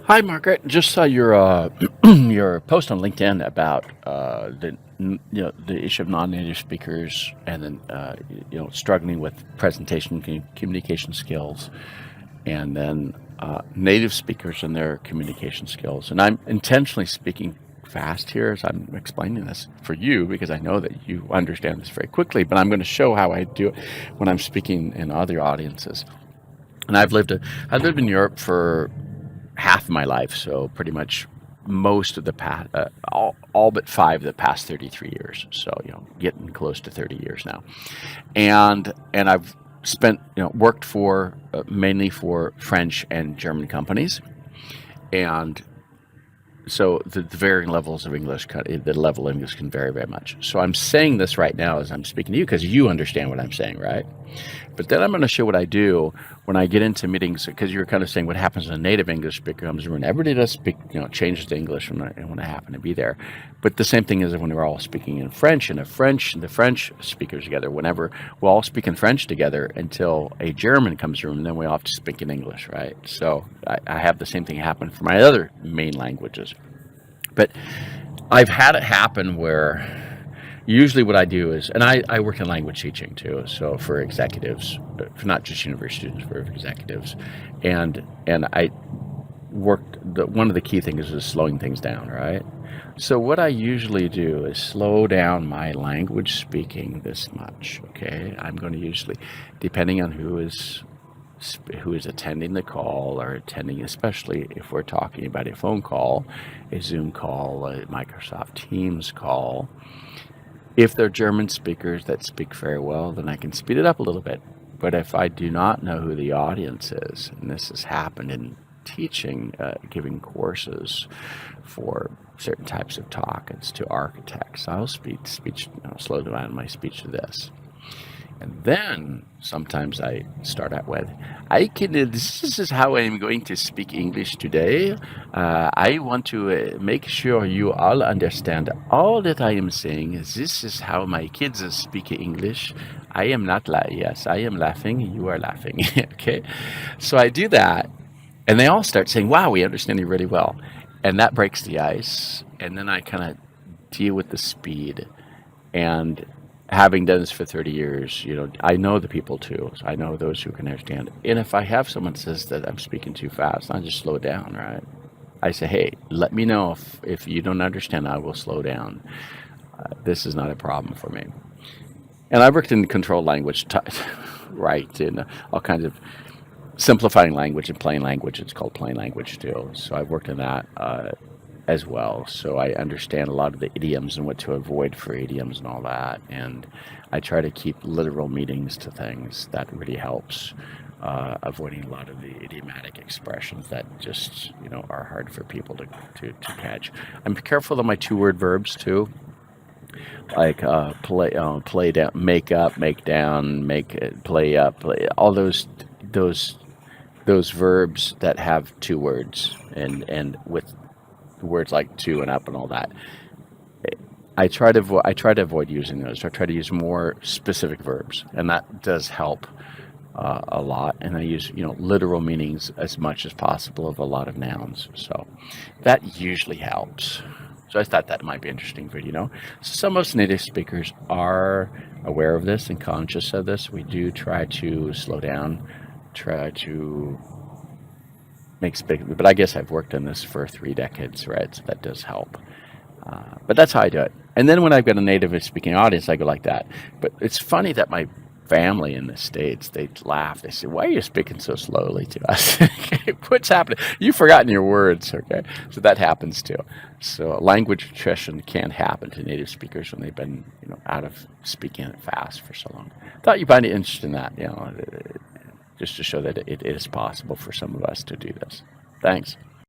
Hi, Margaret. Just saw your your post on LinkedIn about the issue of non-native speakers, and then struggling with presentation and communication skills, and then native speakers and their communication skills. And I'm intentionally speaking fast here as I'm explaining this for you because I know that you understand this very quickly. But I'm going to show how I do it when I'm speaking in other audiences. And I've lived in Europe for half of my life, so pretty much most of the past, all but five of the past 33 years. So getting close to 30 years now, and I've spent worked for mainly for French and German companies, and so the varying levels of English, the level of English can vary very much. So I'm saying this right now as I'm speaking to you because you understand what I'm saying, right? But then I'm going to show what I do when I get into meetings, because you're kind of saying what happens when a native English speaker comes in. Everybody does speak, changes to English when I happen to be there. But the same thing is when we're all speaking in French, and the French speakers together, whenever we'll all speak in French together until a German comes through, and then we all have to speak in English, right? So I have the same thing happen for my other main languages. But I've had it happen where usually what I do is, and I work in language teaching too, so for executives, for not just university students, for executives, and I one of the key things is slowing things down, right? So what I usually do is slow down my language speaking this much, okay? I'm going to usually, depending on who is attending the call or attending, especially if we're talking about a phone call, a Zoom call, a Microsoft Teams call. If they're German speakers that speak very well, then I can speed it up a little bit. But if I do not know who the audience is, and this has happened in teaching, giving courses for certain types of talk, it's to architects, I'll slow down my speech to this. And then sometimes I start out with, this is how I'm going to speak English today. I want to make sure you all understand all that I am saying. This is how my kids speak English. I am not yes, I am laughing. You are laughing. Okay. So I do that, and they all start saying, wow, we understand you really well. And that breaks the ice. And then I kind of deal with the speed. And having done this for 30 years, I know the people too. So I know those who can understand. And if I have someone says that I'm speaking too fast, I just slow it down, right? I say, hey, let me know if you don't understand, I will slow down. This is not a problem for me. And I've worked in controlled language, right, in all kinds of simplifying language and plain language. It's called plain language too. So I've worked in that as well, so I understand a lot of the idioms and what to avoid for idioms and all that, and I try to keep literal meanings to things. That really helps, avoiding a lot of the idiomatic expressions that just are hard for people to catch. I'm careful of my two-word verbs too, like play down, make up, make down, play up, all those verbs that have two words and with words like to and up and all that. I try to avoid using those. I try to use more specific verbs, and that does help a lot. And I use literal meanings as much as possible of a lot of nouns. So that usually helps. So I thought that might be interesting for you. So some of us native speakers are aware of this and conscious of this. We do try to slow down, try to makes big, but I guess I've worked on this for 3 decades, right? So that does help. But that's how I do it. And then when I've got a native speaking audience, I go like that. But it's funny that my family in the States, they laugh. They say, why are you speaking so slowly to us? What's happening? You've forgotten your words, okay? So that happens too. So language attrition can happen to native speakers when they've been, out of speaking it fast for so long. Thought you'd find it interesting that, just to show that it is possible for some of us to do this. Thanks.